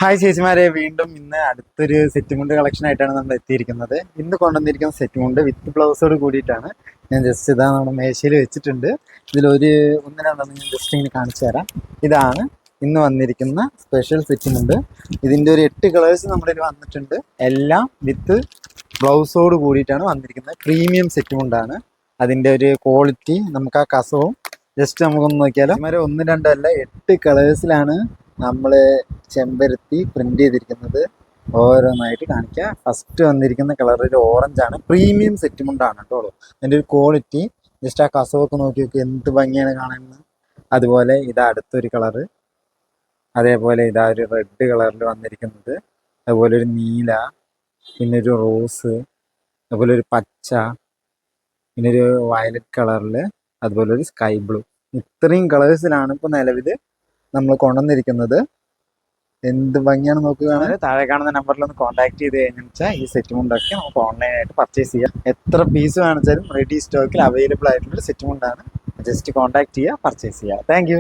Hi ചേച്ചിമാരെ, വീണ്ടും ഇന്ന് അടുത്തൊരു സെറ്റ് മുണ്ട് കളക്ഷൻ ആയിട്ടാണ് നമ്മൾ എത്തിയിരിക്കുന്നത്. ഇന്ന് കൊണ്ടുവന്നിരിക്കുന്ന സെറ്റ് മുണ്ട് വിത്ത് ബ്ലൗസോട് കൂടിയിട്ടാണ്. ഞാൻ ജസ്റ്റ് ഇതാ നമ്മുടെ മേശയിൽ വെച്ചിട്ടുണ്ട്. ഇതിലൊരു ഒന്ന് രണ്ടെണ്ണം ഞാൻ ജസ്റ്റ് ഇങ്ങനെ കാണിച്ചു തരാം. ഇതാണ് ഇന്ന് വന്നിരിക്കുന്ന സ്പെഷ്യൽ സെറ്റ് മുണ്ട്. ഇതിൻ്റെ ഒരു 8 കളേഴ്സ് നമ്മുടെ കയ്യിൽ വന്നിട്ടുണ്ട്. എല്ലാം വിത്ത് ബ്ലൗസോട് കൂടിയിട്ടാണ് വന്നിരിക്കുന്നത്. പ്രീമിയം സെറ്റ് മുണ്ടാണ്. അതിൻ്റെ ഒരു ക്വാളിറ്റി നമുക്ക് ആ കസവും ജസ്റ്റ് നമുക്കൊന്ന് നോക്കിയാലോ. ഇവരെ 1, 2 അല്ല 8 കളേഴ്സിലാണ് നമ്മൾ ചെമ്പരത്തി പ്രിന്റ് ചെയ്തിരിക്കുന്നത്. ഓരോന്നായിട്ട് കാണിക്കാം. ഫസ്റ്റ് വന്നിരിക്കുന്ന കളർ ഒരു ഓറഞ്ച് ആണ്. പ്രീമിയം സെറ്റ് മുണ്ടാണ് കേട്ടോ. അതിൻ്റെ ഒരു ക്വാളിറ്റി ജസ്റ്റ് ആ കസവൊക്കെ നോക്കി നോക്കി എന്ത് ഭംഗിയാണ് കാണുന്നത്. അതുപോലെ ഇതാ അടുത്തൊരു കളറ്. അതേപോലെ ഇതാ ഒരു റെഡ് കളറിൽ വന്നിരിക്കുന്നത്. അതുപോലെ ഒരു നീല, പിന്നെ ഒരു റോസ്, അതുപോലെ ഒരു പച്ച, പിന്നെ ഒരു വയലറ്റ് കളറിൽ, അതുപോലെ ഒരു സ്കൈ ബ്ലൂ. ഇത്രയും കളേഴ്സിലാണ് ഇപ്പോൾ നിലവിൽ നമ്മൾ കൊണ്ടുവന്നിരിക്കുന്നത്. എന്ത് ഭംഗിയാണ് നോക്കുകയാണ്. താഴെ കാണുന്ന നമ്പറിൽ ഒന്ന് കോൺടാക്ട് ചെയ്ത് കഴിഞ്ഞാൽ വെച്ചാൽ ഈ സെറ്റ് മുണ്ടൊക്കെ നമുക്ക് ഓൺലൈനായിട്ട് പർച്ചേസ് ചെയ്യാം. എത്ര പീസ് വേണമെച്ചാലും റെഡി സ്റ്റോക്കിൽ അവൈലബിൾ ആയിട്ടുള്ള സെറ്റ് മുണ്ടാണ്. ജസ്റ്റ് കോൺടാക്ട് ചെയ്യുക, പർച്ചേസ് ചെയ്യുക. താങ്ക്